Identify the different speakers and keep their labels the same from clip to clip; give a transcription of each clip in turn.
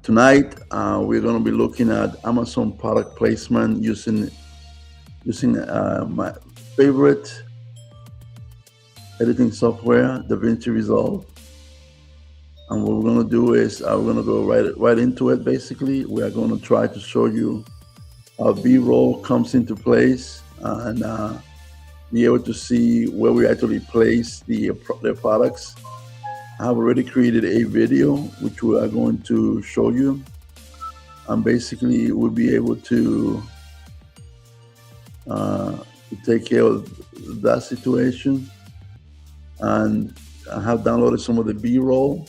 Speaker 1: Tonight, we're going to be looking at Amazon product placement using my favorite editing software, DaVinci Resolve. And what we're going to do is we're going to go right into it. Basically, we are going to try to show you how B-roll comes into place and be able to see where we actually place the products. I have already created a video which we are going to show you, and basically we'll be able to take care of that situation. And I have downloaded some of the B-roll,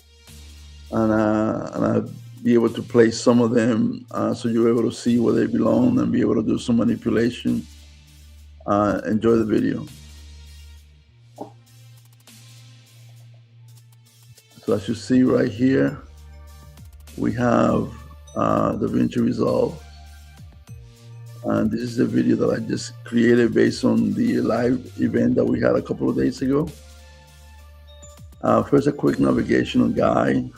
Speaker 1: and I'll be able to place some of them so you're able to see where they belong and be able to do some manipulation. Enjoy the video. So as you see right here, we have DaVinci Resolve. And this is a video that I just created based on the live event that we had a couple of days ago. First, a quick navigational guide.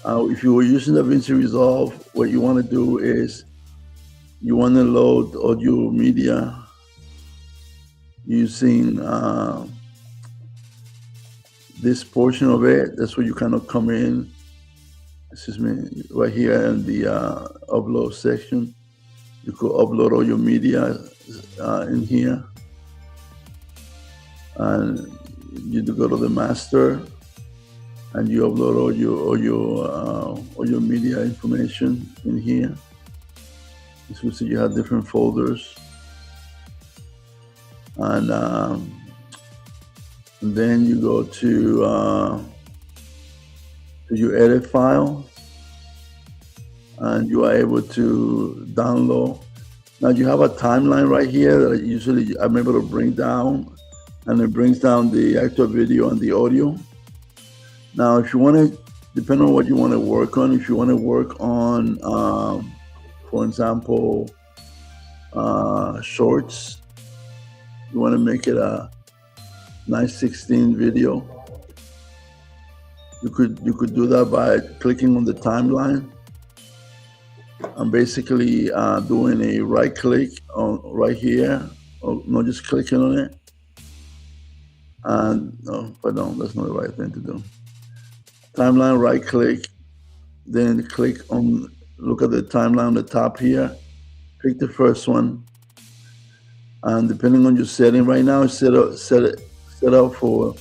Speaker 1: If you were using DaVinci Resolve, what you want to do is you want to load audio media using this portion of it. That's where you kind of come in, excuse me, right here in the upload section. You could upload all your media in here, and you do go to the master, and you upload all your media information in here. As you see, you have different folders, and then you go to your edit file, and you are able to download. Now you have a timeline right here that usually I'm able to bring down, and it brings down the actual video and the audio. Now, if you want to, depending on what you want to work on, if you want to work on, for example, shorts, you want to make it a 9:16 video, you could do that by clicking on the timeline and basically doing a right click on right here, or not just clicking on it. And no, pardon, that's not the right thing to do. Timeline, right click, then click on, look at the timeline on the top here, pick the first one, and depending on your setting right now, set up for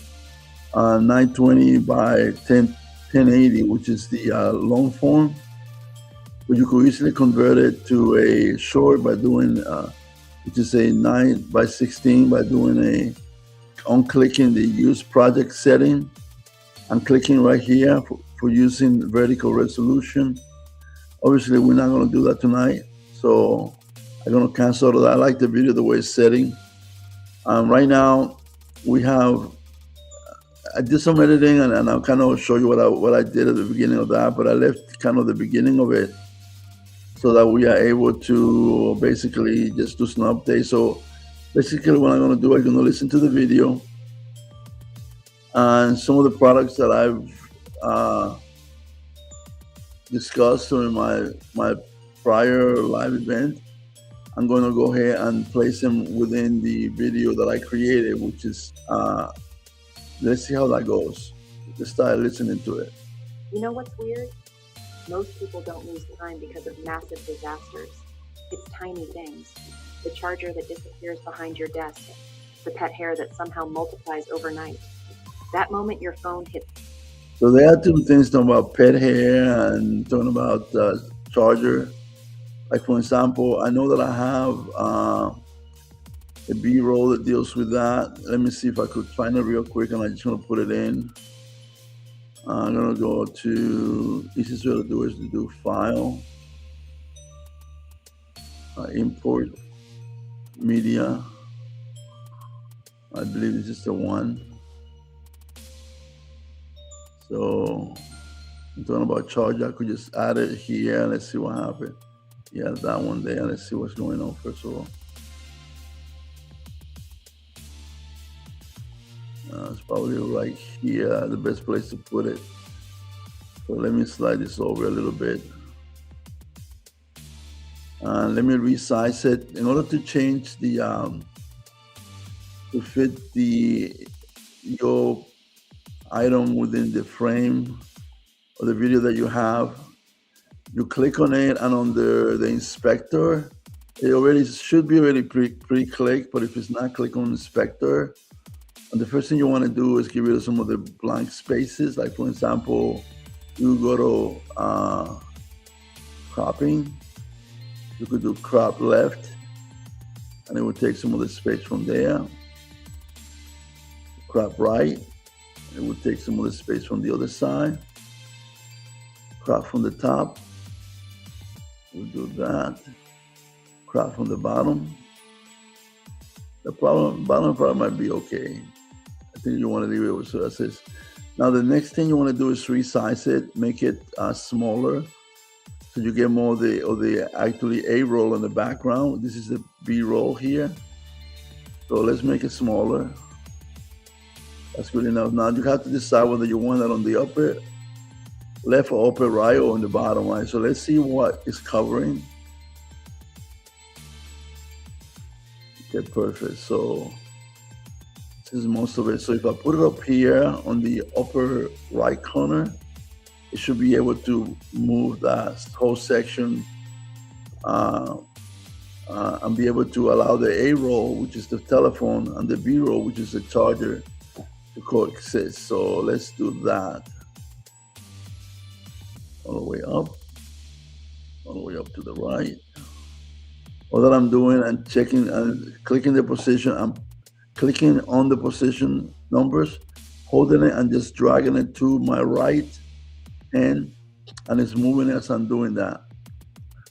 Speaker 1: 920 by 1080, which is the long form. But you could easily convert it to a short by doing, which is a 9:16, by doing unclicking the use project setting and clicking right here for using vertical resolution. Obviously, we're not going to do that tonight, so I'm going to cancel that. I like the video the way it's setting. Right now, I did some editing, and I'll kind of show you what I did at the beginning of that, but I left kind of the beginning of it so that we are able to basically just do some updates. So basically what I'm going to do, I'm going to listen to the video and some of the products that I've discussed during my prior live event. I'm going to go ahead and place them within the video that I created, which is, let's see how that goes. Let's start listening to it.
Speaker 2: You know what's weird? Most people don't lose time because of massive disasters. It's tiny things. The charger that disappears behind your desk, the pet hair that somehow multiplies overnight. That moment your phone hits.
Speaker 1: So there are two things talking about pet hair and talking about charger. Like for example, I know that I have a B-roll that deals with that. Let me see if I could find it real quick, and I just want to put it in. I'm gonna go to, easiest way to do is to do file, import media. I believe this is the one. So I'm talking about charger. I could just add it here. Let's see what happens. Yeah, that one there. Let's see what's going on first of all. It's probably right here, the best place to put it. So let me slide this over a little bit. And let me resize it in order to change the to fit your item within the frame or the video that you have. You click on it, and on the inspector, it already should be already pre-clicked, but if it's not, click on inspector. And the first thing you want to do is get rid of some of the blank spaces. Like for example, you go to cropping. You could do crop left, and it would take some of the space from there. Crop right, it would take some of the space from the other side. Crop from the top, we'll do that. Crop from the bottom. The bottom part might be okay. I think you want to leave it with, so that's it. Now the next thing you want to do is resize it, make it smaller, so you get more of the actually A roll in the background. This is the B roll here. So let's make it smaller. That's good enough. Now you have to decide whether you want it on the upper left or upper right or on the bottom right. So let's see what is covering. Okay, perfect. So this is most of it. So if I put it up here on the upper right corner, it should be able to move that whole section and be able to allow the A roll, which is the telephone, and the B roll, which is the charger, to coexist. So let's do that. All the way up to the right. All that I'm doing, and checking and clicking the position, I'm clicking on the position numbers, holding it and just dragging it to my right hand, and it's moving as I'm doing that.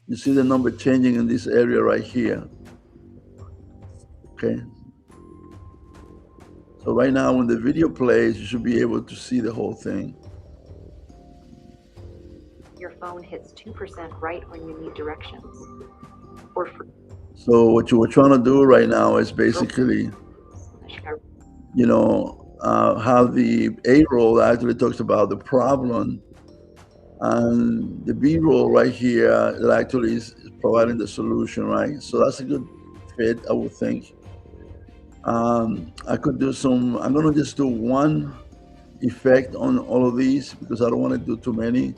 Speaker 1: You see the number changing in this area right here. Okay. So right now when the video plays, you should be able to see the whole thing.
Speaker 2: Your phone hits 2% right when you need directions.
Speaker 1: So what you were trying to do right now is basically, you know, have the A roll that actually talks about the problem, and the B roll right here that actually is providing the solution, right? So that's a good fit, I would think. I could do I'm gonna just do one effect on all of these because I don't want to do too many.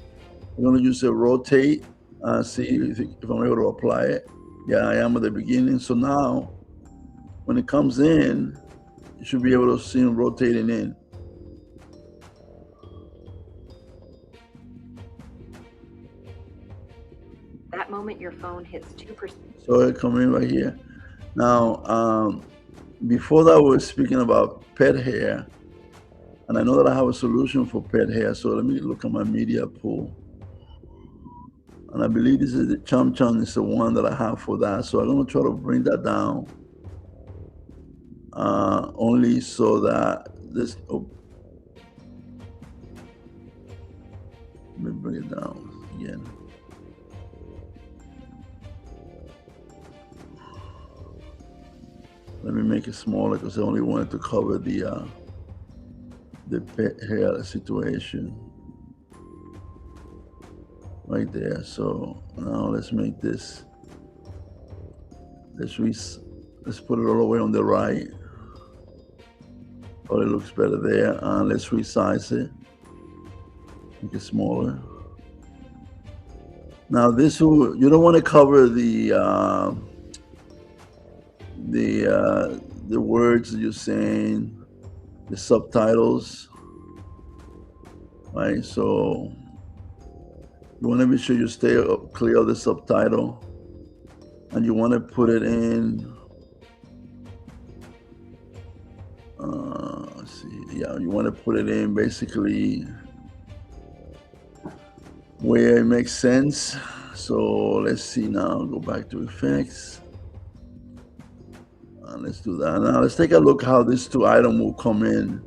Speaker 1: I'm gonna use a rotate, see if I'm able to apply it. Yeah, I am at the beginning. So now when it comes in, you should be able to see them rotating in.
Speaker 2: That moment your phone hits 2%.
Speaker 1: So it come in right here. Now, before that, we were speaking about pet hair, and I know that I have a solution for pet hair. So let me look at my media pool. And I believe this is the Chum Chum is the one that I have for that. So I'm going to try to bring that down only so that this, oh, let me bring it down again. Let me make it smaller because I only wanted to cover the pet hair situation right there. So now let's make this, let's put it all the way on the right. Oh, it looks better there. And let's resize it, make it smaller. Now this will, you don't want to cover the words that you're saying, the subtitles, right? So you want to be sure you stay clear of the subtitle, and you want to put it in. Let's see. Yeah, you want to put it in basically where it makes sense. So let's see now. Go back to effects. Let's do that. Now let's take a look how these two items will come in.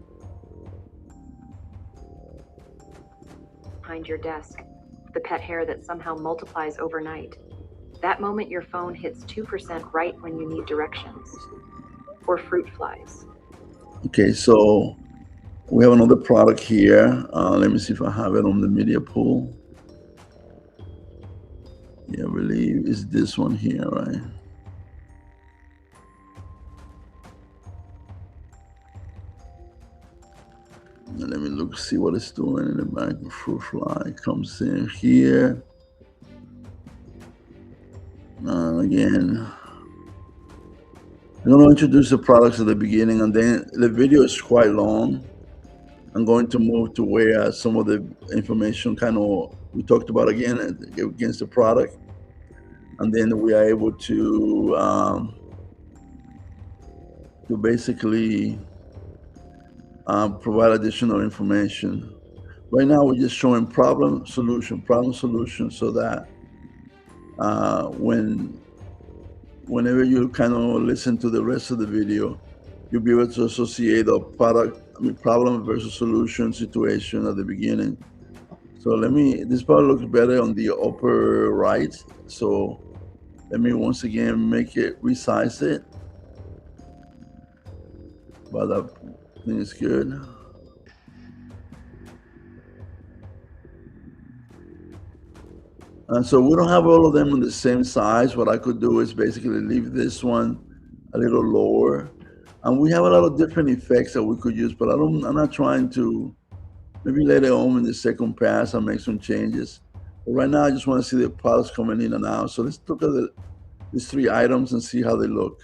Speaker 2: Behind your desk, the pet hair that somehow multiplies overnight. That moment your phone hits 2% right when you need directions. Or fruit flies.
Speaker 1: Okay, so We have another product here. Let me see if I have it on the media pool. Yeah, I believe it's this one here, right? Let me look, see what it's doing in the back. Fruit fly comes in here. Again, I'm going to introduce the products at the beginning, and then the video is quite long. I'm going to move to where some of the information we talked about again against the product, and then we are able to basically provide additional information. Right now, we're just showing problem solution, so that whenever you kind of listen to the rest of the video, you'll be able to associate a problem versus solution situation at the beginning. So this part looks better on the upper right. So let me once again resize it. But that thing is good. And so we don't have all of them on the same size. What I could do is basically leave this one a little lower. And we have a lot of different effects that we could use, but I'm not trying to. Maybe later on in the second pass, I'll make some changes. But right now, I just want to see the products coming in and out. So let's look at these 3 items and see how they look.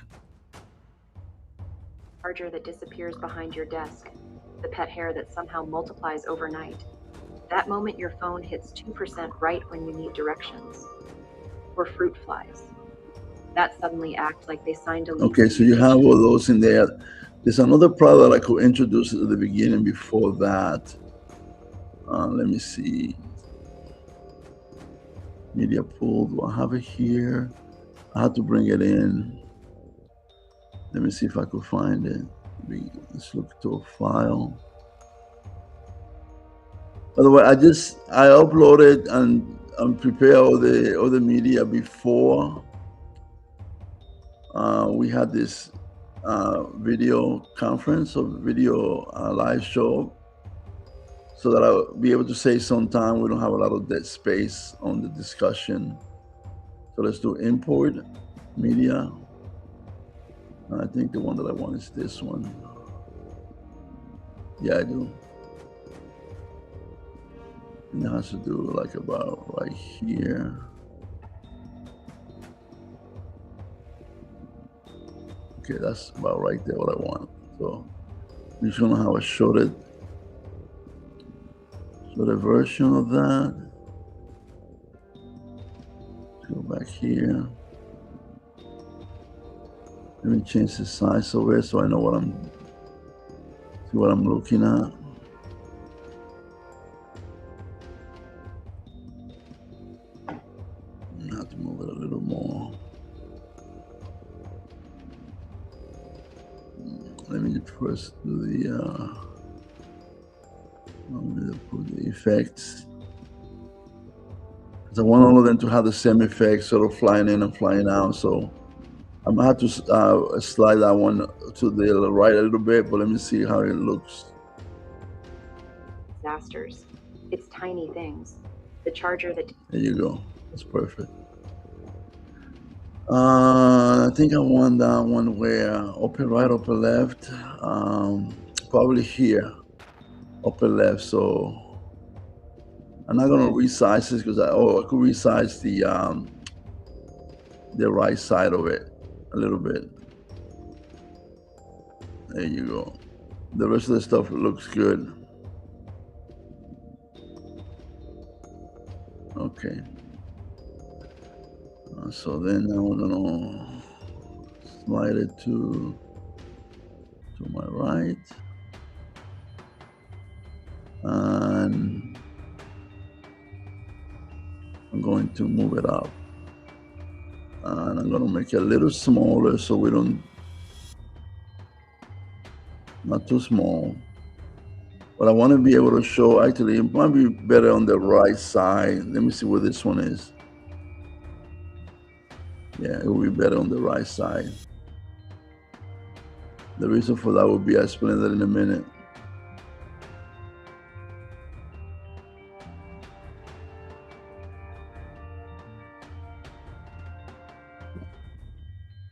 Speaker 2: Charger that disappears behind your desk, the pet hair that somehow multiplies overnight. That moment your phone hits 2% right when you need directions. Or fruit flies that suddenly act like they signed a lease.
Speaker 1: Okay, so you have all those in there. There's another product I could introduce at the beginning before that. Let me see. Media pool, do I have it here? I have to bring it in. Let me see if I could find it. Let's look to a file. By the way, I uploaded and prepared all the media before we had this video conference or video live show, so that I'll be able to save some time. We don't have a lot of dead space on the discussion. So let's do import media. And I think the one that I want is this one. Yeah, I do. And it has to do like about right here. Okay, that's about right there what I want. So I'm just gonna have a shorted version of that. Go back here. Let me change the size over it so I know what I'm looking at. I have to move it a little more. Let me first do put the effects. Because I want all of them to have the same effect, sort of flying in and flying out. So I'm gonna have to slide that one to the right a little bit, but let me see how it looks.
Speaker 2: Disasters. It's tiny things. The charger that.
Speaker 1: There you go. That's perfect. I think I want that one where upper right, upper left, probably here, upper left. So I'm not gonna resize this because I could resize the right side of it a little bit. There you go. The rest of the stuff looks good. Okay. So then I'm gonna slide it to my right, and I'm going to move it up, and I'm gonna make it a little smaller so we don't, not too small. But I want to be able to show, actually it might be better on the right side. Let me see where this one is. Yeah, it will be better on the right side. The reason for that will be, I'll explain that in a minute.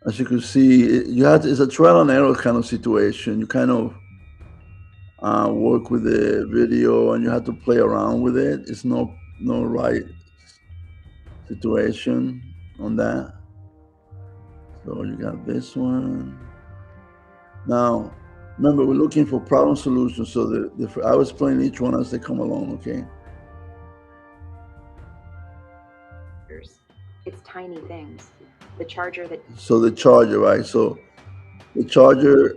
Speaker 1: As you can see, it's a trial and error kind of situation. You kind of work with the video and you have to play around with it. It's no right situation on that. So you got this one. Now, remember, we're looking for problem solutions. So I will explain each one as they come along, okay?
Speaker 2: It's tiny things. The charger that.
Speaker 1: So the charger, right? So the charger,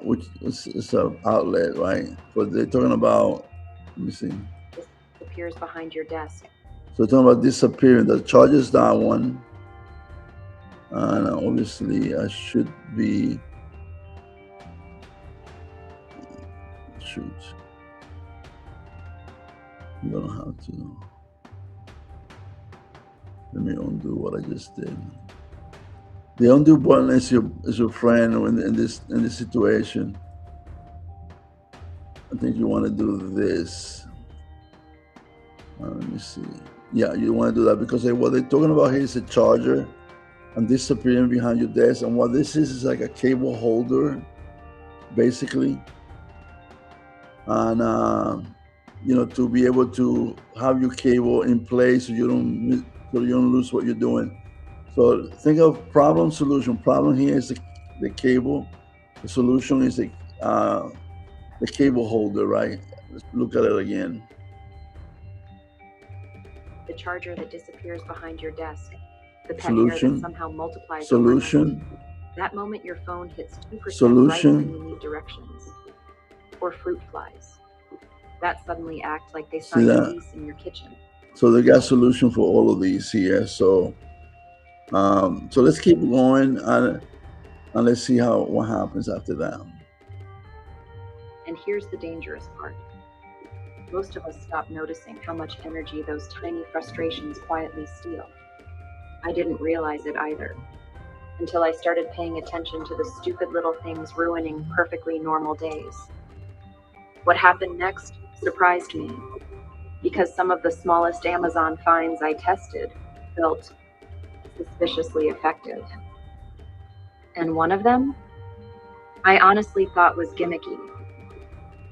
Speaker 1: which is an outlet, right? But they're talking about, let me see.
Speaker 2: Appears behind your desk.
Speaker 1: So they're talking about disappearing. The charger is that one. And obviously I should be, shoot. I'm gonna have to, let me undo what I just did. The undo button is your friend in this situation. I think you want to do this. Let me see. Yeah, you want to do that because what they're talking about here is a charger and disappearing behind your desk. And what this is like a cable holder, basically. And to be able to have your cable in place so you don't lose what you're doing. So think of problem solution. Problem here is the cable. The solution is the cable holder, right? Let's look at it again.
Speaker 2: The charger that disappears behind your desk. The pet
Speaker 1: Solution.
Speaker 2: hair that somehow multiplies.
Speaker 1: Solution.
Speaker 2: That moment your phone hits 2%
Speaker 1: Solution.
Speaker 2: right when you need directions. Or fruit flies. That suddenly act like they signed a lease in your kitchen.
Speaker 1: So they got solution for all of these here. So let's keep going and let's see what happens after that.
Speaker 2: And here's the dangerous part. Most of us stop noticing how much energy those tiny frustrations quietly steal. I didn't realize it either, until I started paying attention to the stupid little things ruining perfectly normal days. What happened next surprised me, because some of the smallest Amazon finds I tested felt suspiciously effective. And one of them, I honestly thought was gimmicky.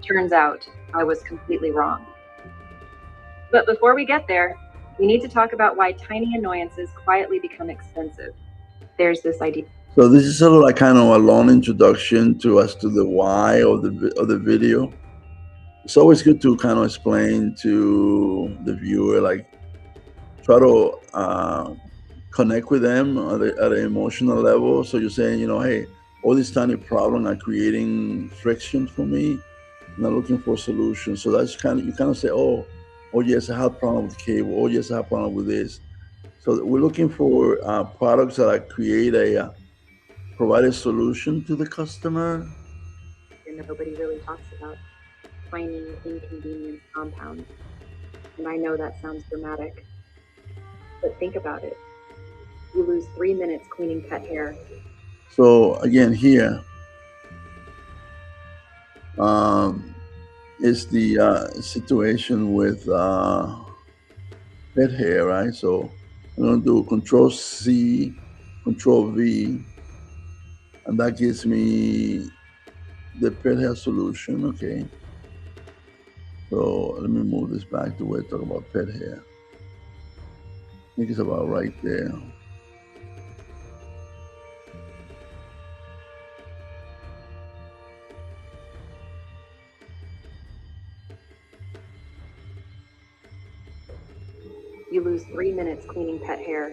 Speaker 2: Turns out, I was completely wrong. But before we get there, we need to talk about why tiny annoyances quietly become expensive. There's this idea.
Speaker 1: So this is sort of like kind of a long introduction to the why of the video. It's always good to kind of explain to the viewer, like try to connect with them at an emotional level. So you're saying, hey, all these tiny problems are creating friction for me. And I'm looking for a solution. So that's you kind of say, oh yes, I have a problem with cable. Oh yes, I have a problem with this. So we're looking for products that provide a solution to the customer.
Speaker 2: Nobody really talks about tiny inconvenience compounds. And I know that sounds dramatic, but think about it. You lose 3 minutes cleaning pet hair.
Speaker 1: So again, here is the situation with pet hair, right? So I'm going to do Control C, Control V, and that gives me the pet hair solution. Okay. So let me move this back to where I talk about pet hair. I think it's about right there.
Speaker 2: You lose 3 minutes cleaning pet hair.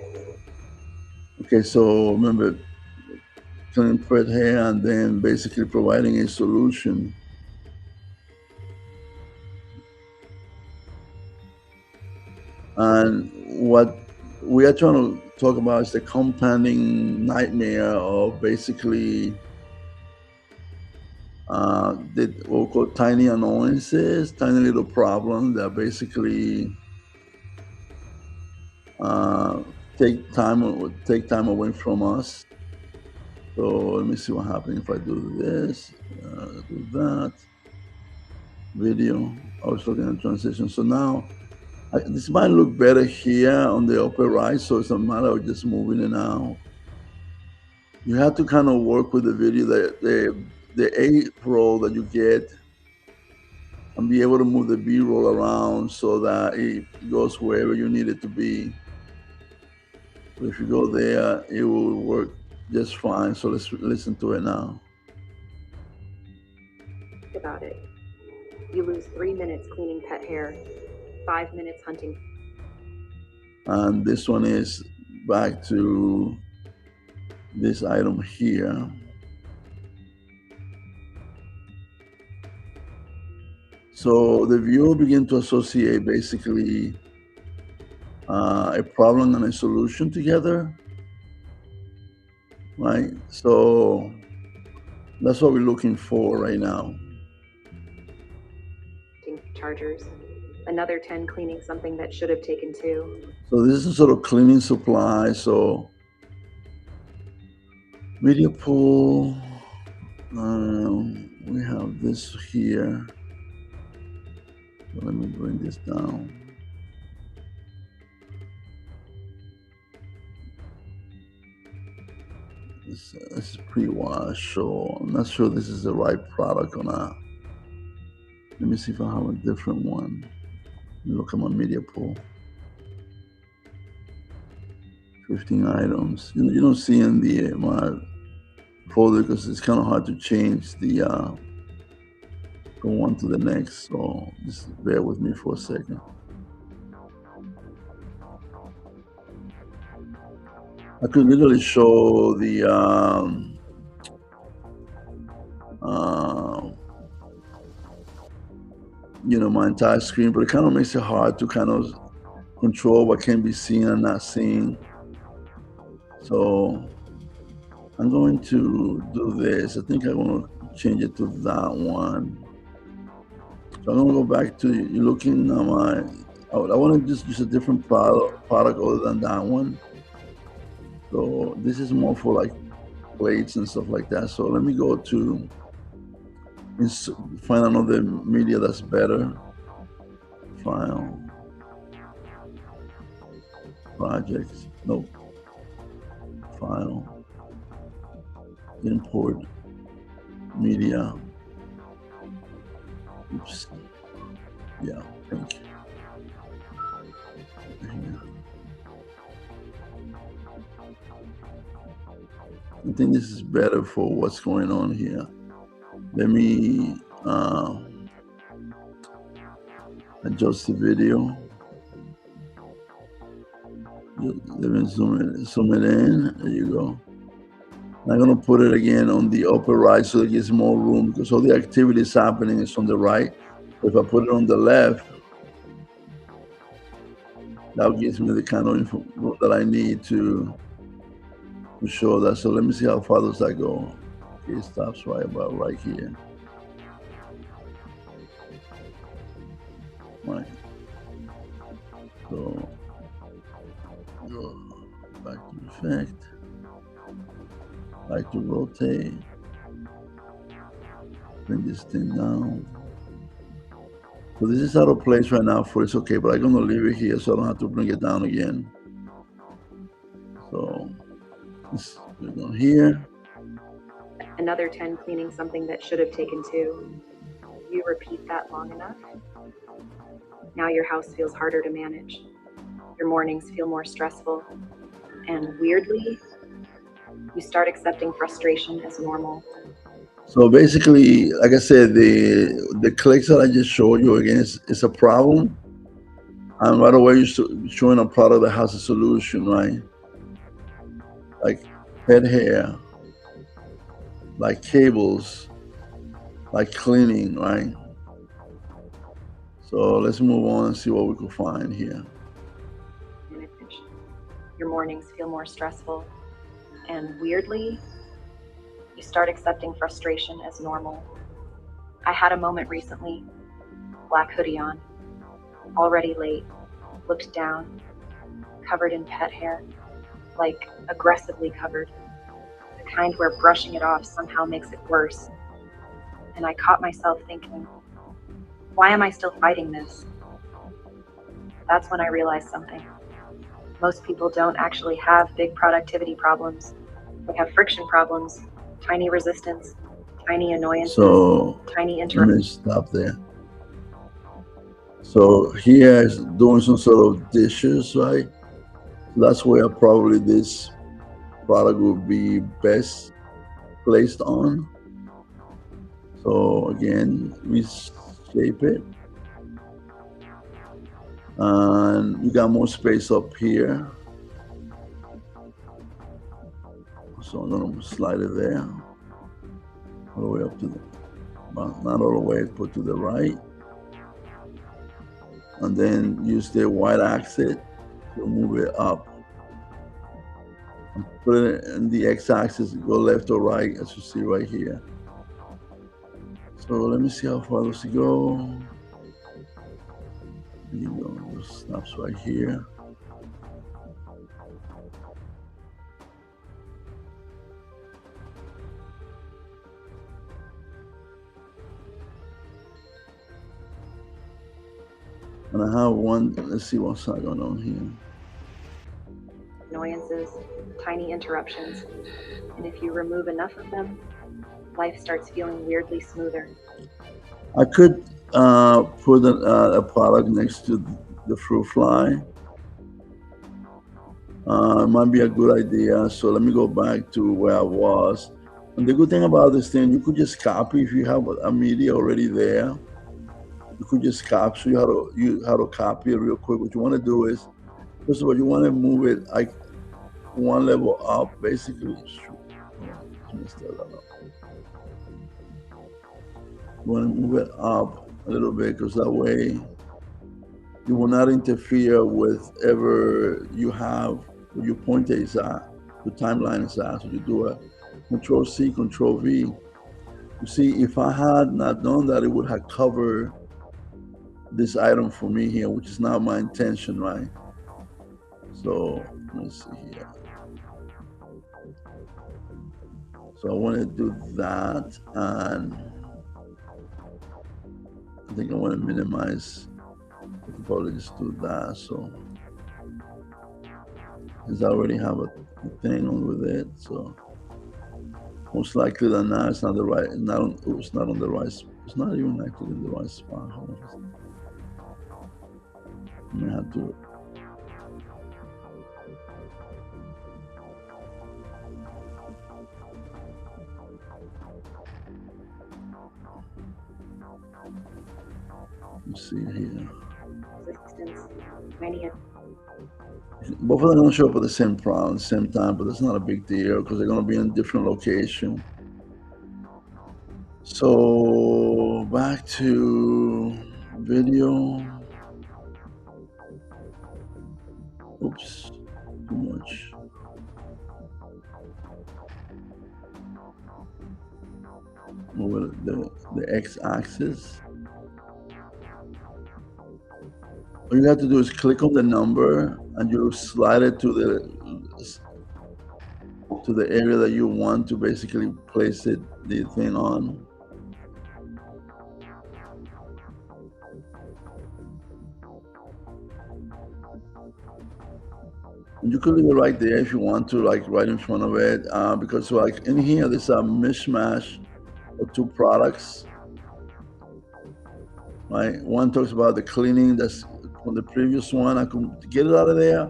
Speaker 1: Okay, so remember, cleaning pet hair and then basically providing a solution. And what we are trying to talk about is the compounding nightmare of basically what we call tiny annoyances, tiny little problems that basically take time away from us. So let me see what happens if I do this, do that. Video. I was looking at transition. So now this might look better here on the upper right. So it's a matter of just moving it out. You have to kind of work with the video, the A roll that you get, and be able to move the B roll around so that it goes wherever you need it to be. So if you go there, it will work just fine. So let's listen to it now.
Speaker 2: Think about it. You lose 3 minutes cleaning pet hair, 5 minutes hunting.
Speaker 1: And this one is back to this item here. So the viewer begin to associate basically a problem and a solution together, right? So that's what we're looking for right now.
Speaker 2: Chargers. Another 10 cleaning something that should have taken 2.
Speaker 1: So this is sort of cleaning supply. So media pool, we have this here. So let me bring this down. This is pre-wash, so I'm not sure this is the right product or not. Let me see if I have a different one. Look at my media pool. 15 items. You don't see in the my folder because it's kind of hard to change the from one to the next. So just bear with me for a second. I could literally show the my entire screen, but it kind of makes it hard to kind of control what can be seen and not seen. So I'm going to do this. I think I'm going to change it to that one. So I'm going to go back to you looking at my. I want to just use a different product other than that one. So this is more for like plates and stuff like that. So let me go to find another media that's better. File, projects, nope. File, import, media. Oops. Yeah, thank you. I think this is better for what's going on here. Let me adjust the video. Let me zoom it in. There you go. I'm going to put it again on the upper right so it gives more room because all the activity is happening is on the right. If I put it on the left, that gives me the kind of info that I need to show that. So let me see how far does that go. Okay, it stops right about right here. Right. So go back to effect. Like to rotate. Bring this thing down. So this is out of place right now for it's okay, but I'm gonna leave it here so I don't have to bring it down again. So we're going here.
Speaker 2: Another 10 cleaning something that should have taken 2. You repeat that long enough. Now your house feels harder to manage. Your mornings feel more stressful. And weirdly, you start accepting frustration as normal.
Speaker 1: So basically, like I said, the clicks that I just showed you again is a problem. And right away, you're showing a product that has a solution, right? Like pet hair, like cables, like cleaning, right? So let's move on and see what we can find here.
Speaker 2: Your mornings feel more stressful. And weirdly, you start accepting frustration as normal. I had a moment recently, black hoodie on, already late, looked down, covered in pet hair, like aggressively covered, the kind where brushing it off somehow makes it worse. And I caught myself thinking, why am I still fighting this? That's when I realized something. Most people don't actually have big productivity problems. They have friction problems, tiny resistance, tiny annoyances,
Speaker 1: So
Speaker 2: tiny
Speaker 1: let
Speaker 2: interruptions.
Speaker 1: me stop there. So here is doing some sort of dishes, right? That's where probably this product would be best placed on. So again, we shape it. And we got more space up here. So I'm gonna slide it there. All the way up to the, well, not all the way, put to the right. And then use the white axis to move it up. And put it in the x-axis, go left or right, as you see right here. So let me see how far does it go. There you go, it stops right here. And I have one, let's see what's going on here.
Speaker 2: Annoyances, tiny interruptions, and if you remove enough of them, life starts feeling weirdly smoother.
Speaker 1: I could put a product next to the fruit fly. It might be a good idea. So let me go back to where I was. And the good thing about this thing, you could just copy if you have a media already there. You could just copy. So you how to copy it real quick. What you want to do is, first of all, you want to move it like one level up, basically. You want to move it up a little bit because that way you will not interfere with ever you have where your pointer is at, your timeline is at. So you do a Control C, Control V. You see, if I had not done that, it would have covered this item for me here, which is not my intention, right? So let's see here. So I want to do that, and I think I want to minimize. I could probably just do that. So because I already have a thing on with it, so most likely than not, it's not the right. Not on. It's not on the right. It's not even actually in the right spot. I'm gonna have to. Let's see here.
Speaker 2: Resistance, tiny.
Speaker 1: Both of them are going to show up at the same problem, same time, but it's not a big deal because they're going to be in different location. So back to video. Oops, too much. Move the x-axis. All you have to do is click on the number and you slide it to the area that you want to basically place the thing on. And you could leave it right there if you want to, like right in front of it, because like in here there's a mishmash of two products. Right, one talks about the cleaning that's from the previous one. I could get it out of there,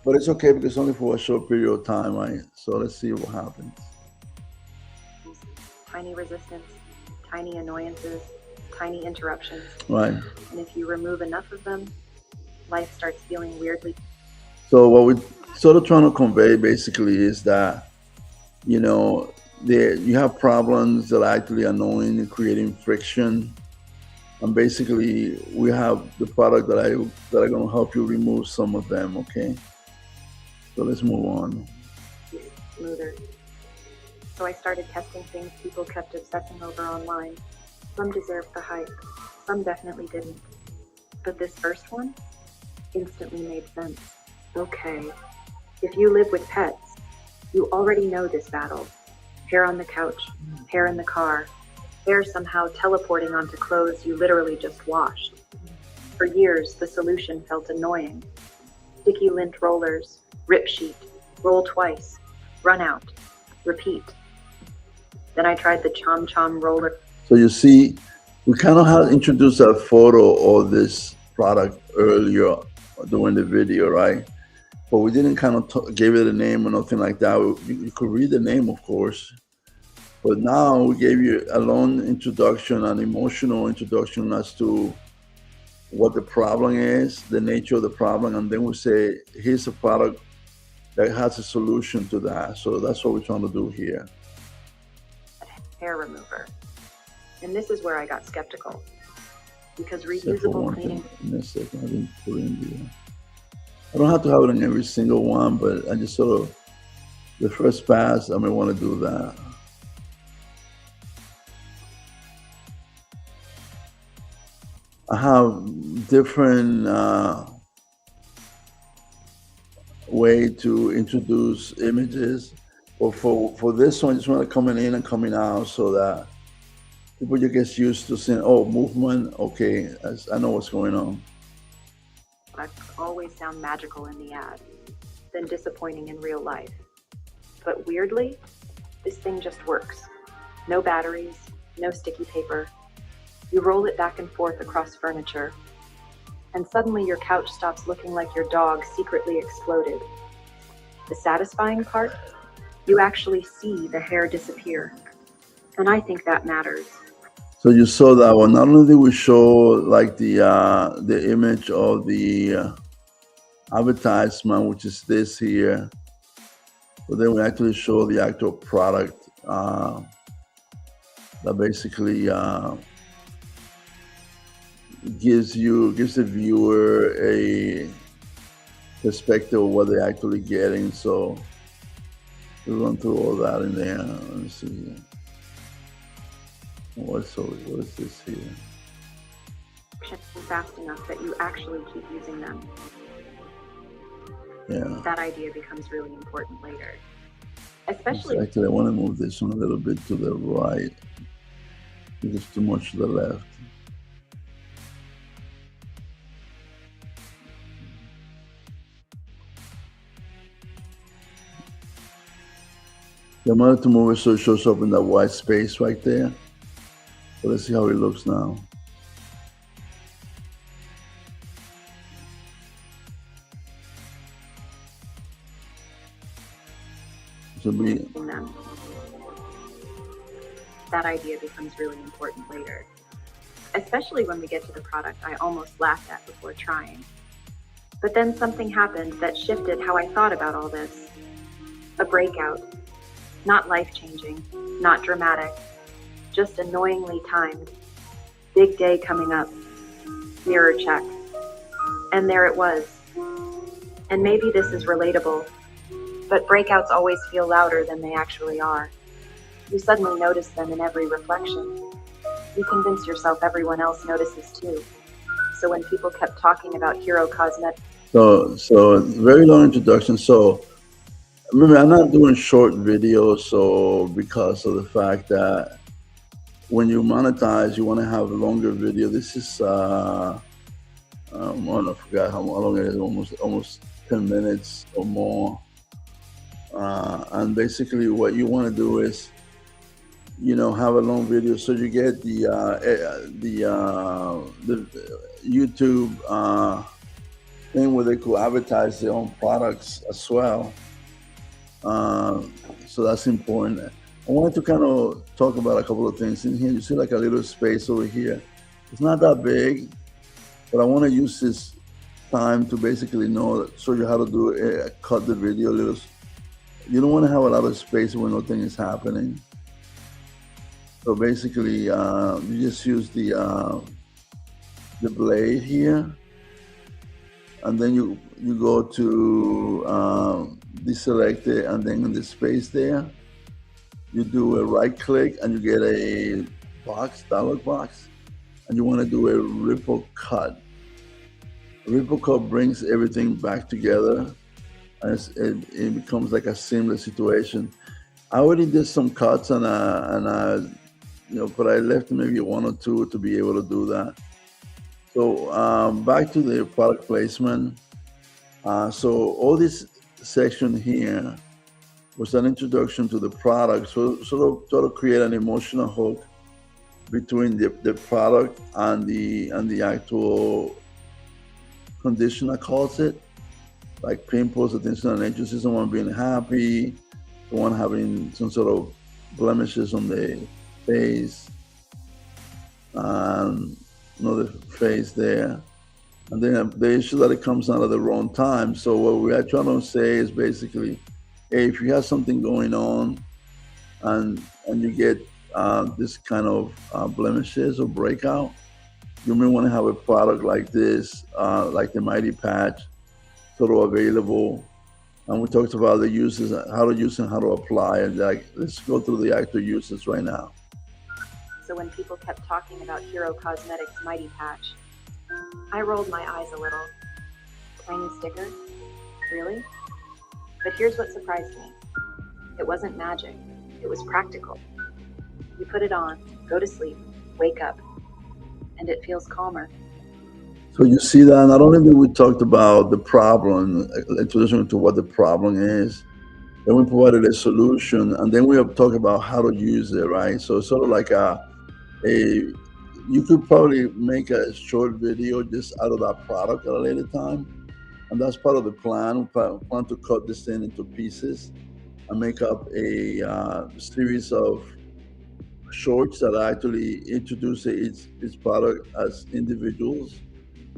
Speaker 1: but it's okay because it's only for a short period of time, right? So let's see what happens.
Speaker 2: Tiny resistance, tiny annoyances, tiny interruptions.
Speaker 1: Right.
Speaker 2: And if you remove enough of them, life starts feeling weirdly.
Speaker 1: So what we're sort of trying to convey basically is that, you know, you have problems that are actually annoying and creating friction. And basically, we have the product that are going to help you remove some of them. Okay, so let's move on.
Speaker 2: Smoother. So I started testing things people kept obsessing over online. Some deserved the hype, some definitely didn't. But this first one instantly made sense. Okay, if you live with pets, you already know this battle. Hair on the couch, hair in the car, hair somehow teleporting onto clothes you literally just washed. For years, the solution felt annoying. Sticky lint rollers, rip sheet, roll twice, Run out. Repeat. Then I tried the Chom Chom roller.
Speaker 1: So you see, we kind of had introduced a photo of this product earlier during the video, right? But we didn't kind of give it a name or nothing like that. You could read the name, of course. But now we gave you a long introduction, an emotional introduction as to what the problem is, the nature of the problem, and then we say, here's a product that has a solution to that. So that's what we're trying to do here.
Speaker 2: Hair remover. And this is where I got skeptical. Because
Speaker 1: Except for
Speaker 2: reusable
Speaker 1: one
Speaker 2: cleaning.
Speaker 1: thing. In a second, I didn't put in the. I don't have to have it in every single one, but I just sort of, the first pass, I may want to do that. I have different way to introduce images. But for this one, just want to coming in and coming out so that people just get used to saying, oh, movement, okay, I know what's going on.
Speaker 2: Products always sound magical in the ad, then disappointing in real life. But weirdly, this thing just works. No batteries, no sticky paper. You roll it back and forth across furniture, and suddenly your couch stops looking like your dog secretly exploded. The satisfying part? You actually see the hair disappear. And I think that matters.
Speaker 1: So you saw that one. Not only did we show like the image of the advertisement, which is this here, but then we actually show the actual product that basically gives the viewer a perspective of what they're actually getting. So we run through all that in there. Let me see here. What is this here?
Speaker 2: Fast enough that you actually keep using them.
Speaker 1: Yeah.
Speaker 2: That idea becomes really important later. Especially.
Speaker 1: Actually, I want to move this one a little bit to the right. It's too much to the left. I wanted to move it so it shows up in that white space right there. So let's see how it looks now. So
Speaker 2: that idea becomes really important later. Especially when we get to the product I almost laughed at before trying. But then something happened that shifted how I thought about all this. A breakout. Not life-changing, not dramatic, just annoyingly timed. Big day coming up. Mirror check. And there it was. And maybe this is relatable, but breakouts always feel louder than they actually are. You suddenly notice them in every reflection. You convince yourself everyone else notices too. So when people kept talking about hero cosmetics.
Speaker 1: So very long introduction. So remember, I'm not doing short videos, so because of the fact that when you monetize, you want to have a longer video. This is I forgot how long it is, almost 10 minutes or more. And basically what you want to do is, have a long video so you get the YouTube thing where they could advertise their own products as well. So that's important. I wanted to kind of talk about a couple of things in here. You see like a little space over here. It's not that big, but I want to use this time to basically show you how to do it, cut the video a little. You don't want to have a lot of space when nothing is happening. So basically, you just use the blade here, and then you go to deselect it, and then in the space there, you do a right click and you get a dialog box, and you want to do a ripple cut. A ripple cut brings everything back together, and it becomes like a seamless situation. I already did some cuts and but I left maybe one or two to be able to do that. So back to the product placement. So all this section here was an introduction to the product, so sort of create an emotional hook between the product and the actual condition, I calls it, like pimples, attention and nature, see someone being happy, someone having some sort of blemishes on the face, and another face there. And then the issue that it comes out at the wrong time. So what we are trying to say is basically, hey, if you have something going on and you get this kind of blemishes or breakout, you may want to have a product like this, like the Mighty Patch, sort of available. And we talked about the uses, how to use and how to apply it. Like, let's go through the actual uses right now.
Speaker 2: So when people kept talking about Hero Cosmetics Mighty Patch, I rolled my eyes a little. Tiny sticker? Really? But here's what surprised me. It wasn't magic. It was practical. You put it on, go to sleep, wake up, and it feels calmer.
Speaker 1: So you see that not only did we talked about the problem, introduction to what the problem is, then we provided a solution, and then we have talked about how to use it, right? So it's sort of like a you could probably make a short video just out of that product at a later time, and that's part of the plan. We plan to cut this thing into pieces and make up a series of shorts that actually introduce each product as individuals.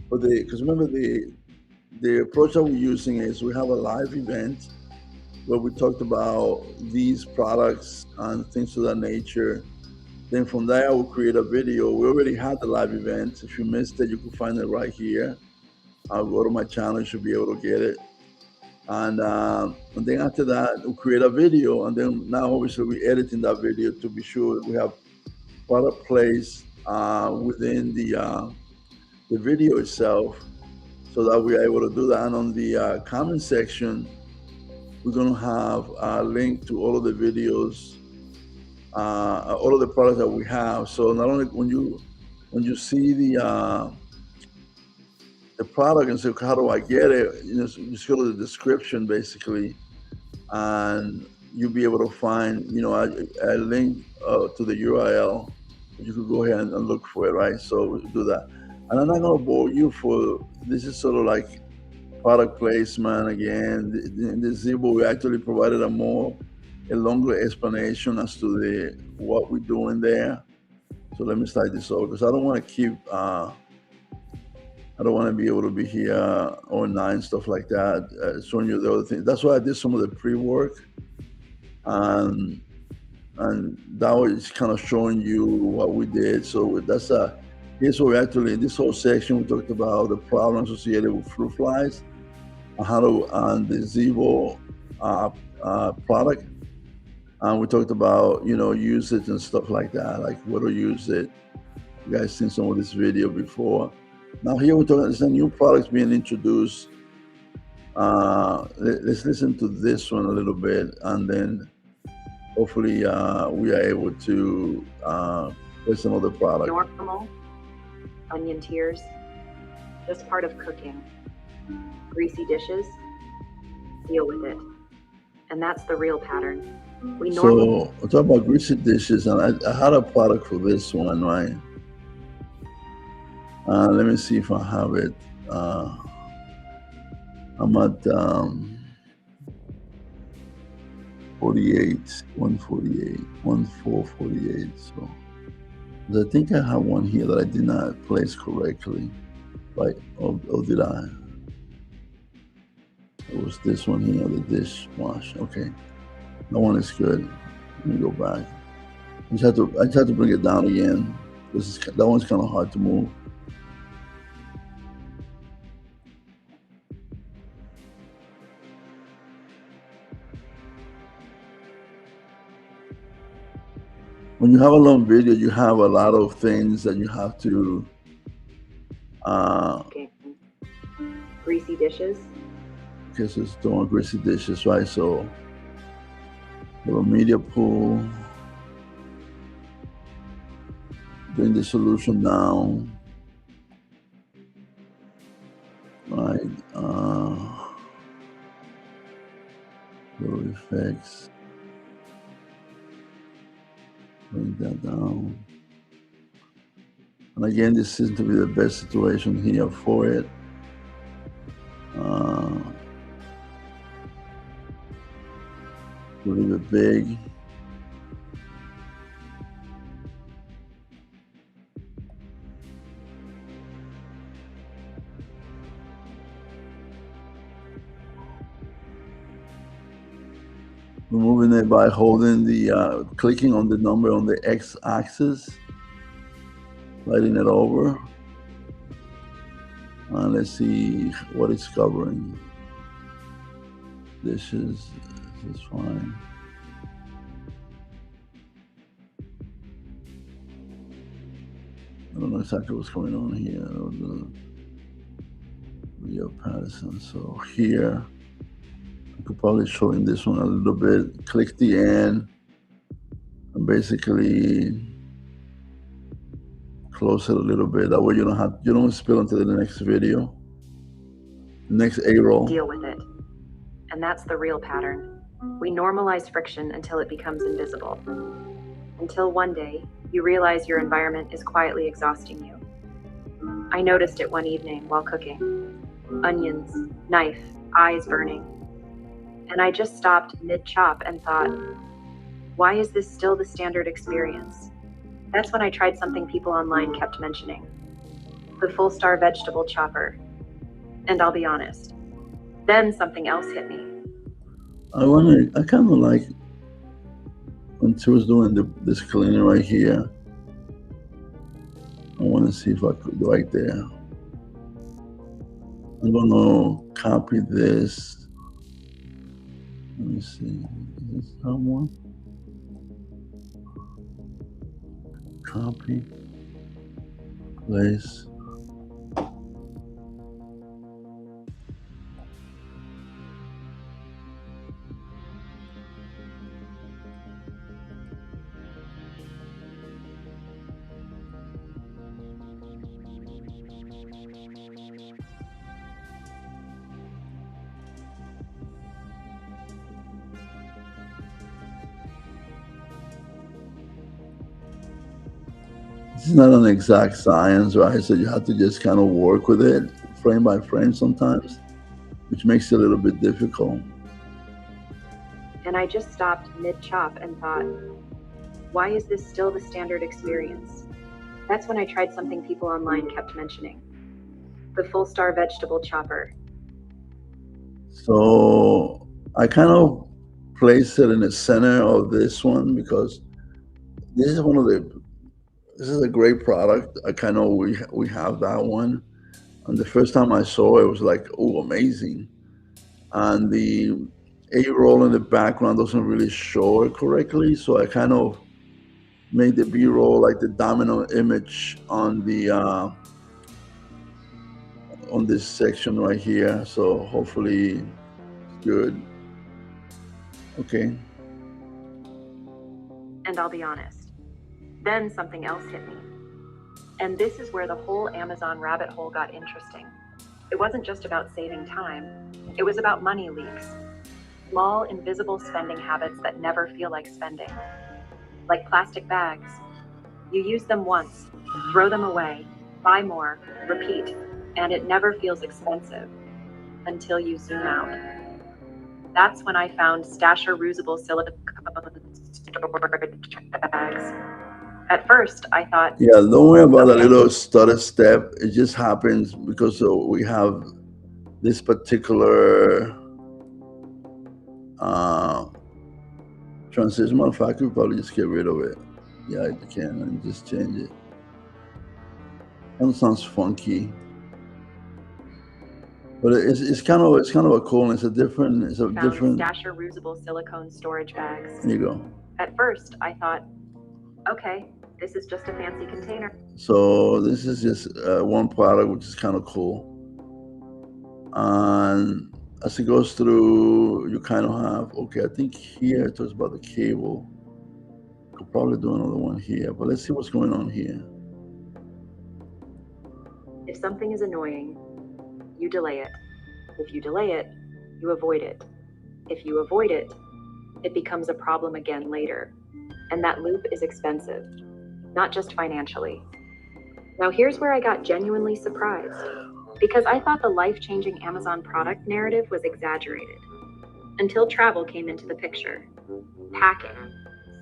Speaker 1: But because remember the approach that we're using is we have a live event where we talked about these products and things of that nature. Then from there, we'll create a video. We already had the live event. If you missed it, you can find it right here. I'll go to my channel, you should be able to get it. And then after that, we'll create a video. And then now, obviously, we're editing that video to be sure we have product placed within the video itself, so that we are able to do that. And on the comment section, we're going to have a link to all of the videos, all of the products that we have. So not only when you see the product and say, how do I get it? You just go to the description basically, and you'll be able to find a link to the URL. You could go ahead and look for it, right? So we'll do that. And I'm not going to bore you for this. Is sort of like product placement again. In the Zibo, we actually provided a longer explanation as to what we're doing there. So let me start this over, because I don't want to keep. I don't want to be able to be here all night and stuff like that, showing you the other things. That's why I did some of the pre-work, and that was kind of showing you what we did. So here's what we actually, in this whole section, we talked about the problems associated with fruit flies, and the Zibo product. And we talked about, usage and stuff like that, like where to use it. You guys seen some of this video before. Now here we're talking, there's a new products being introduced. Let's listen to this one a little bit, and then hopefully we are able to play some other product.
Speaker 2: Normal, onion tears, just part of cooking. Greasy dishes, deal with it. And that's the real pattern.
Speaker 1: So we're talking about greasy dishes, and I had a product for this one, right? Let me see if I have it. I'm at 48, 148, 1448. So I think I have one here that I did not place correctly. Right? Or did I? It was this one here, the dishwash. Okay. That one is good. Let me go back. I just had to bring it down again. That one's kind of hard to move. When you have a long video, you have a lot of things that you have to.
Speaker 2: Greasy dishes.
Speaker 1: Okay, so it's doing greasy dishes, right? So, the media pool, bring the solution down, right? Little effects. Bring that down. And again, this seems to be the best situation here for it. Leave it big. Removing it by holding the, clicking on the number on the x-axis, sliding it over. And let's see what it's covering. This is fine. I don't know exactly what's going on here. Real Patterson. So here, I could probably show in this one a little bit. Click the end and basically close it a little bit. That way you don't spill into the next video. Next A-roll.
Speaker 2: Deal with it. And that's the real pattern. We normalize friction until it becomes invisible. Until one day, you realize your environment is quietly exhausting you. I noticed it one evening while cooking. Onions, knife, eyes burning. And I just stopped mid-chop and thought, why is this still the standard experience? That's when I tried something people online kept mentioning. The full-star vegetable chopper. And I'll be honest, then something else hit me.
Speaker 1: I kind of like when she was doing this cleaning right here. I want to see if I could right there. I'm gonna copy this. Let me see. Is this someone? Copy. Place. It's not an exact science, right? So you have to just kind of work with it frame by frame sometimes, which makes it a little bit difficult.
Speaker 2: And I just stopped mid-chop and thought, why is this still the standard experience? That's when I tried something people online kept mentioning. The full-star vegetable chopper.
Speaker 1: So I kind of place it in the center of this one because this is a great product. I kind of we have that one, and the first time I saw it, was like, oh, amazing. And the A-roll in the background doesn't really show it correctly, so I kind of made the B-roll like the dominant image on the on this section right here. So hopefully it's good. Okay.
Speaker 2: And I'll be honest, then something else hit me. And this is where the whole Amazon rabbit hole got interesting. It wasn't just about saving time, it was about money leaks. Small, invisible spending habits that never feel like spending. Like plastic bags. You use them once, throw them away, buy more, repeat, and it never feels expensive until you zoom out. That's when I found Stasher reusable silicone storage bags. At first, I thought,
Speaker 1: yeah, don't worry about a little stutter step. It just happens because we have this particular transition. Matter of fact, I could probably just get rid of it. Yeah, I can and just change it. That sounds funky, but it's kind of a cool. It's a different.
Speaker 2: Stasher reusable silicone storage bags.
Speaker 1: There you go.
Speaker 2: At first, I thought, okay, this is just a fancy container.
Speaker 1: So this is just one product, which is kind of cool. And as it goes through, you kind of have, okay, I think here it talks about the cable. Could probably do another one here, but let's see what's going on here.
Speaker 2: If something is annoying, you delay it. If you delay it, you avoid it. If you avoid it, it becomes a problem again later. And that loop is expensive, not just financially. Now here's where I got genuinely surprised, because I thought the life-changing Amazon product narrative was exaggerated. Until travel came into the picture. Packing,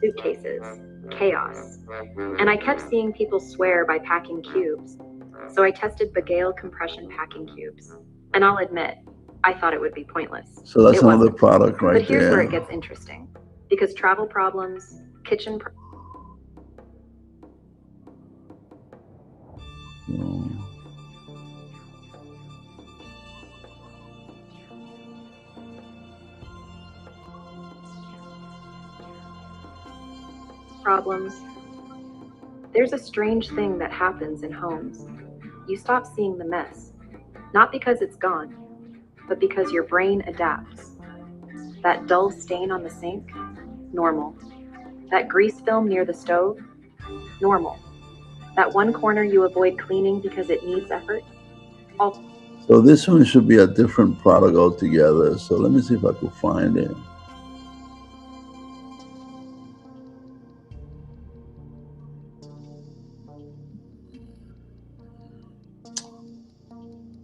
Speaker 2: suitcases, chaos. And I kept seeing people swear by packing cubes. So I tested Begale compression packing cubes. And I'll admit, I thought it would be pointless.
Speaker 1: So that's another product right there.
Speaker 2: But here's where it gets interesting. Because travel problems, kitchen problems. There's a strange thing that happens in homes. You stop seeing the mess, not because it's gone, but because your brain adapts. That dull stain on the sink, normal. That grease film near the stove, normal. That one corner you avoid cleaning because it needs effort, all.
Speaker 1: So this one should be a different product altogether. So let me see if I can find it.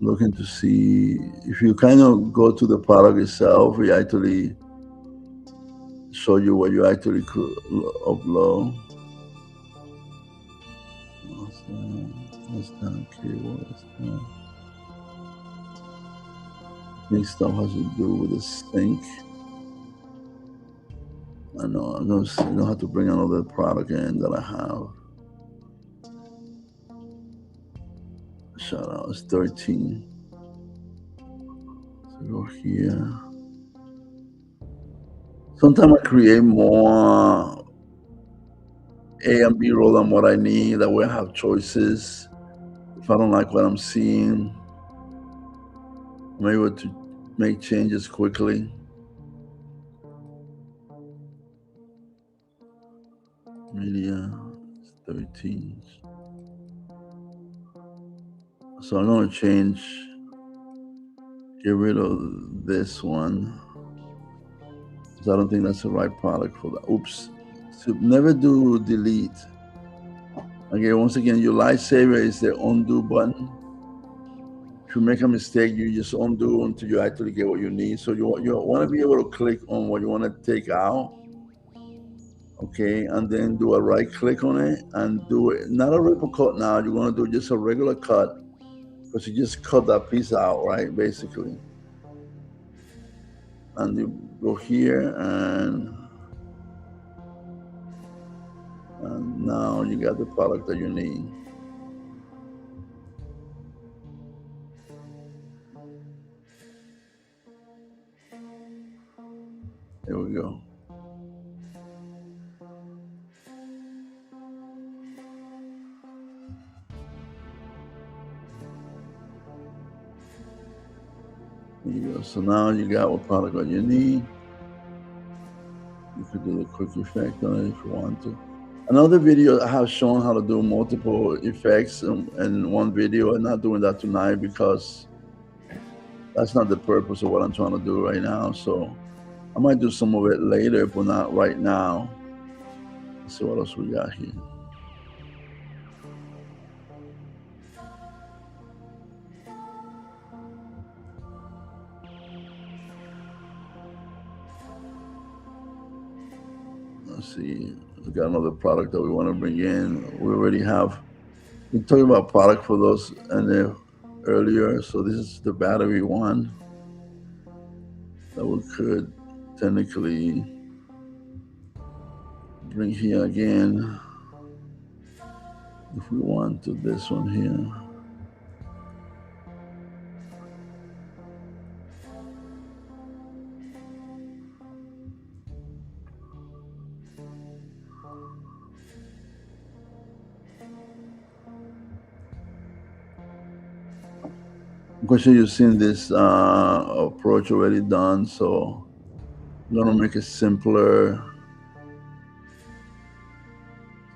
Speaker 1: Looking to see if you kind of go to the product itself, we actually show you what you actually could upload. What's that? Okay, what is that? This stuff has to do with the sink. I know, I'm gonna have to bring another product in that I have. Shout out, it's 13. So go here. Sometimes I create more A and B roll than what I need. That way I have choices. If I don't like what I'm seeing, I'm able to make changes quickly. Media, 13. So I'm going to get rid of this one, because I don't think that's the right product for that. Oops. So never do delete. Okay, once again, your lifesaver is the undo button. If you make a mistake, you just undo until you actually get what you need. So you want to be able to click on what you want to take out. Okay, and then do a right click on it and do it. Not a ripple cut now. You're going to do just a regular cut, because you just cut that piece out, right? Basically. And you go here and now you got the product that you need. There we go. There you go. So now you got what product that you need. You could do the quick effect on it if you want to. Another video I have shown how to do multiple effects in one video. I'm not doing that tonight because that's not the purpose of what I'm trying to do right now. So I might do some of it later, but not right now. Let's see what else we got here. Let's see, we got another product that we want to bring in. We already have, we talked about product for those and there earlier. So this is the battery one that we could technically bring here again if we want to. This one here. I'm quite sure you've seen this approach already done, so I'm gonna make it simpler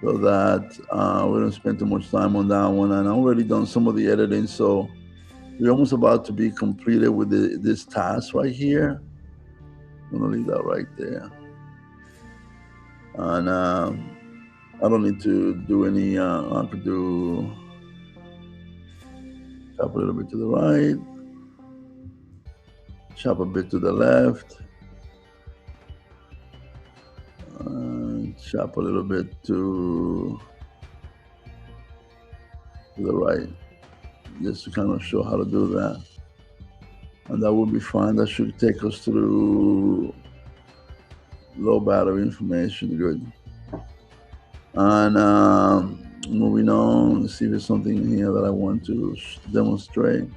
Speaker 1: so that we don't spend too much time on that one. And I've already done some of the editing, so we're almost about to be completed with this task right here. I'm gonna leave that right there. And I don't need to do any, I could do chop a little bit to the right, chop a bit to the left, chop a little bit to the right, just to kind of show how to do that. And that will be fine. That should take us through low battery information. Good. And moving on, let's see if there's something here that I want to demonstrate.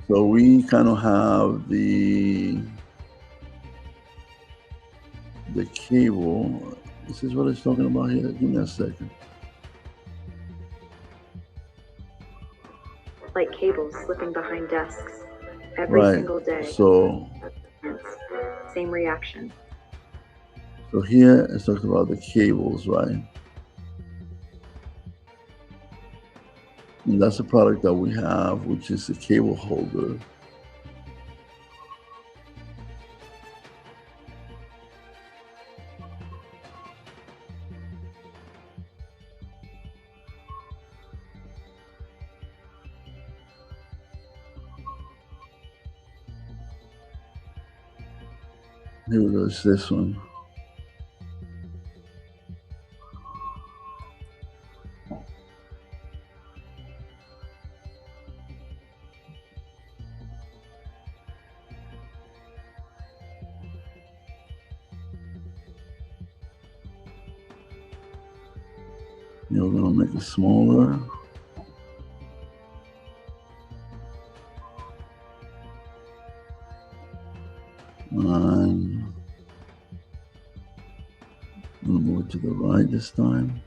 Speaker 1: So we kind of have the cable. This is what it's talking about here. Give me a second.
Speaker 2: Like cables slipping behind desks every single day.
Speaker 1: So
Speaker 2: same reaction.
Speaker 1: So here it's talking about the cables, right? And that's the product that we have, which is the cable holder. Here we go, it's this one. We're gonna make it smaller. And I'm gonna move it to the right this time.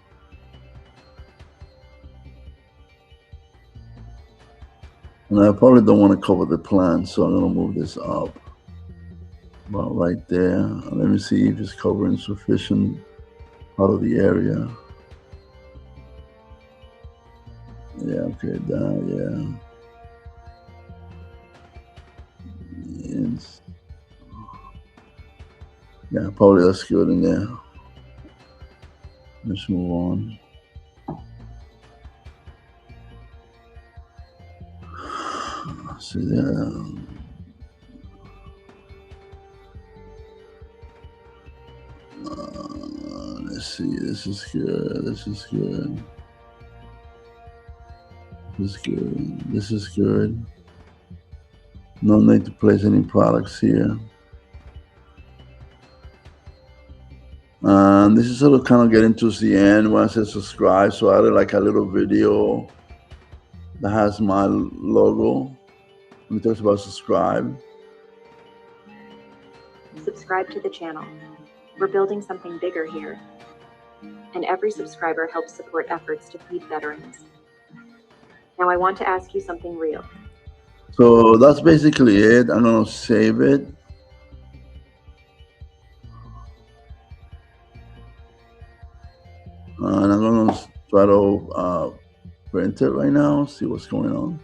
Speaker 1: And I probably don't want to cover the plant, so I'm gonna move this up about right there. And let me see if it's covering sufficient part of the area. Yeah, okay, down, yeah. Yes. Yeah, probably that's good in there. Let's move on. See there. Let's see, this is good, this is good. This is good, this is good. No need to place any products here. And this is sort of kind of getting towards the end when I said subscribe. So I added like a little video that has my logo. When it talks about subscribe.
Speaker 2: Subscribe to the channel. We're building something bigger here. And every subscriber helps support efforts to feed veterans. Now I want to ask you something real.
Speaker 1: So that's basically it. I'm gonna save it. And I'm gonna try to print it right now, see what's going on.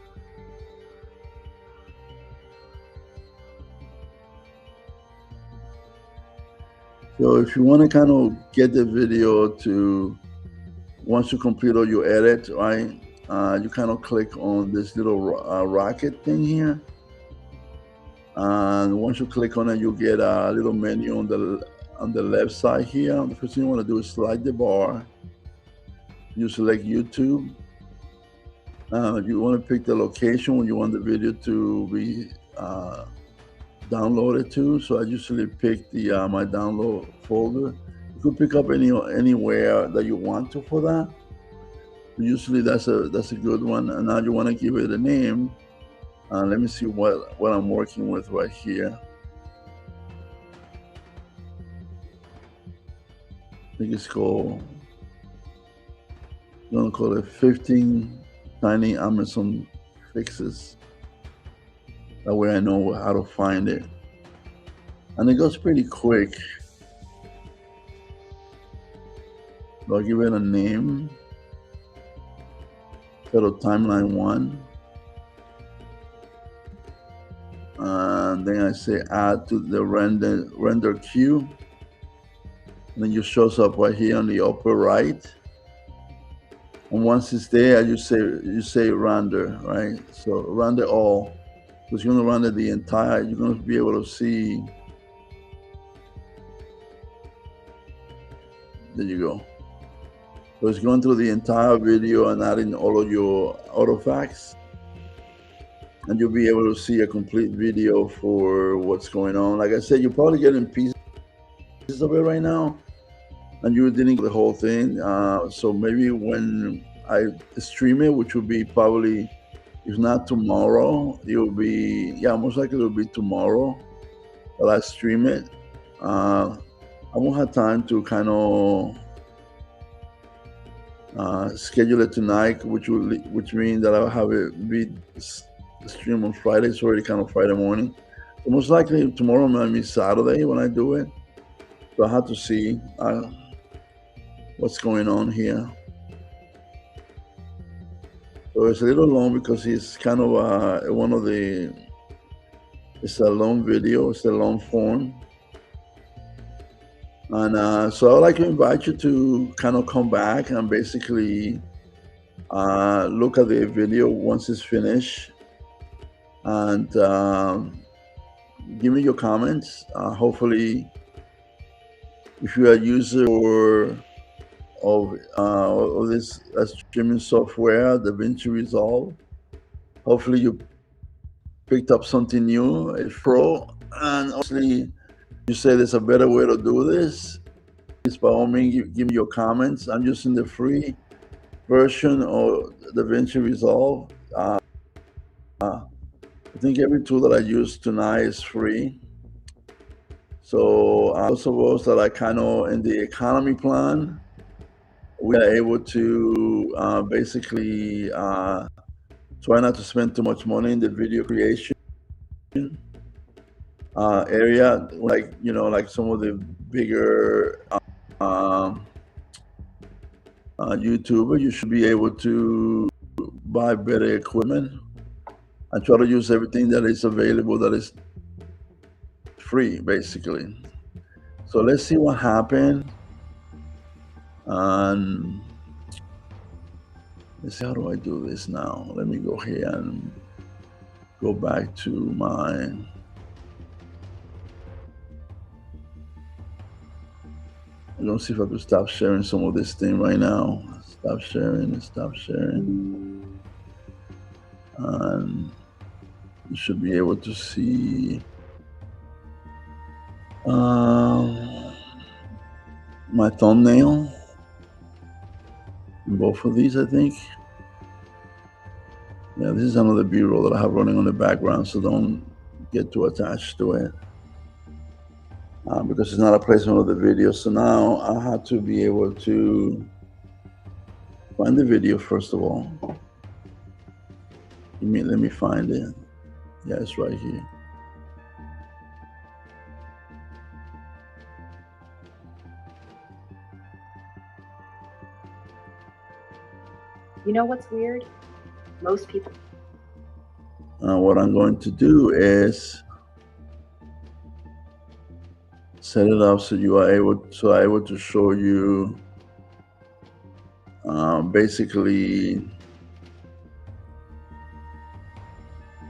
Speaker 1: So if you want to kind of get the video to, once you complete all your edit, right, you kind of click on this little rocket thing here. And once you click on it, you get a little menu on the left side here. The first thing you want to do is slide the bar. You select YouTube. You want to pick the location where you want the video to be downloaded to. So I usually pick the my download folder. You could pick up anywhere that you want to for that. Usually that's a good one. And now you want to give it a name. Let me see what I'm working with right here. I think it's called, I'm gonna call it 15 Tiny Amazon Fixes. That way I know how to find it. And it goes pretty quick. So I'll give it a name. Title Timeline 1. and then I say add to the render queue. And then it shows up right here on the upper right. And once it's there, you say render, right? So render all. So it's going to render the entire. You're going to be able to see. There you go. So it's going through the entire video and adding all of your artifacts. And you'll be able to see a complete video for what's going on. Like I said, you're probably getting pieces of it right now, and you didn't get the whole thing. So maybe when I stream it, which will be probably, if not tomorrow, it will be, most likely it will be tomorrow that I stream it. I won't have time to kind of schedule it tonight, which means that I'll have it be stream on Friday. It's already kind of Friday morning. So most likely tomorrow might be Saturday when I do it. So I have to see what's going on here. So it's a little long because it's kind of it's a long video, it's a long form. And so I'd like to invite you to kind of come back and basically look at the video once it's finished, and give me your comments. Hopefully, if you're a user of this streaming software, DaVinci Resolve, hopefully you picked up something new, a pro, and obviously you say there's a better way to do this. Please, by all means, give me your comments. I'm using the free version of DaVinci Resolve. I think every tool that I use tonight is free. So those of us that are kind of in the economy plan, we are able to basically try not to spend too much money in the video creation area. Like, like some of the bigger YouTubers, you should be able to buy better equipment and try to use everything that is available that is free, basically. So let's see what happened. And let's see, how do I do this now? Let me go here and go back to my I'm gonna see if I can stop sharing some of this thing right now. Stop sharing. And you should be able to see my thumbnail in both of these, I think. Yeah, this is another B-roll that I have running on the background, so don't get too attached to it. Because it's not a placement of the video. So now I have to be able to find the video first of all. Let me find it. Yeah, it's right here.
Speaker 2: You know what's weird? Most people.
Speaker 1: What I'm going to do is set it up so you are able to show you basically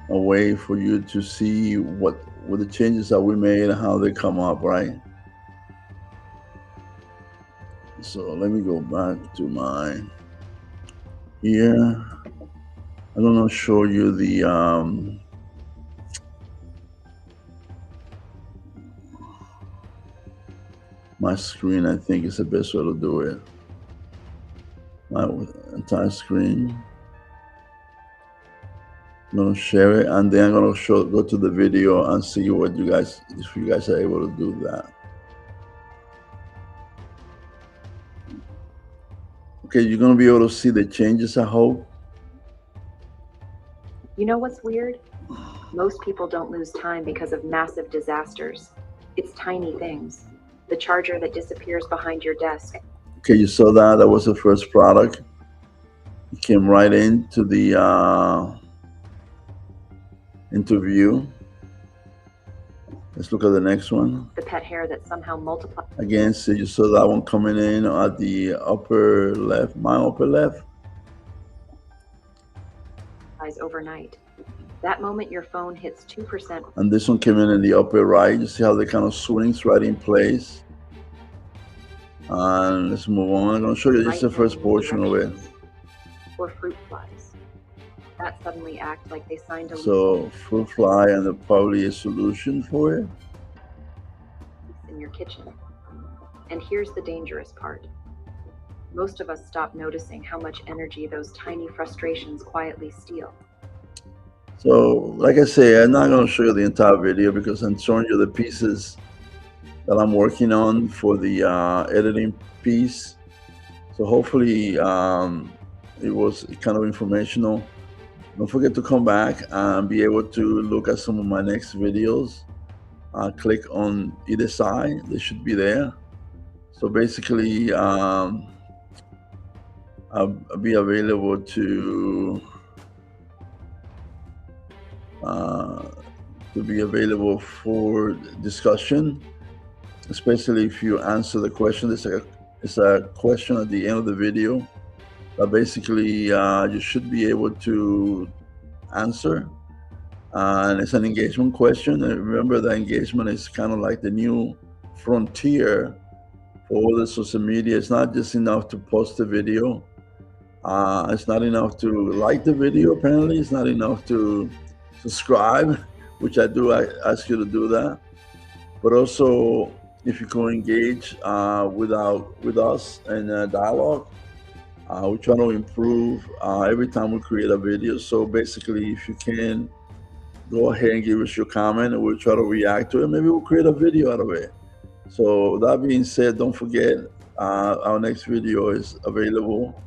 Speaker 1: a way for you to see what the changes that we made and how they come up, right? So let me go back to my here. I'm gonna show you the my screen. I think is the best way to do it. My entire screen. I'm gonna share it, and then I'm gonna go to the video and see what if you guys are able to do that. Okay, you're gonna be able to see the changes, I hope.
Speaker 2: You know what's weird? Most people don't lose time because of massive disasters. It's tiny things. The charger that disappears behind your desk.
Speaker 1: Okay, you saw that? That was the first product. It came right into the into view. Let's look at the next one.
Speaker 2: The pet hair that somehow multiplies.
Speaker 1: Again, so you saw that one coming in at the upper left, my upper left.
Speaker 2: Overnight. That moment your phone hits 2%.
Speaker 1: And this one came in the upper right. You see how they kind of swings right in place. And let's move on. I'm going to show you just the first portion of it.
Speaker 2: Or fruit flies. That suddenly act like they signed a
Speaker 1: So fruit fly and probably a solution for it.
Speaker 2: In your kitchen. And here's the dangerous part. Most of us stop noticing how much energy those tiny frustrations quietly steal.
Speaker 1: So, like I say, I'm not going to show you the entire video because I'm showing you the pieces that I'm working on for the editing piece. So hopefully it was kind of informational. Don't forget to come back and be able to look at some of my next videos. Click on either side, they should be there. So basically, I'll be available to be available for discussion, especially if you answer the question. It's a question at the end of the video that basically you should be able to answer. And it's an engagement question. And remember that engagement is kind of like the new frontier for all the social media. It's not just enough to post the video. It's not enough to like the video, apparently. It's not enough to subscribe, which I ask you to do that. But also, if you can engage with us in a dialogue, we try to improve every time we create a video. So basically, if you can, go ahead and give us your comment and we'll try to react to it. Maybe we'll create a video out of it. So that being said, don't forget, our next video is available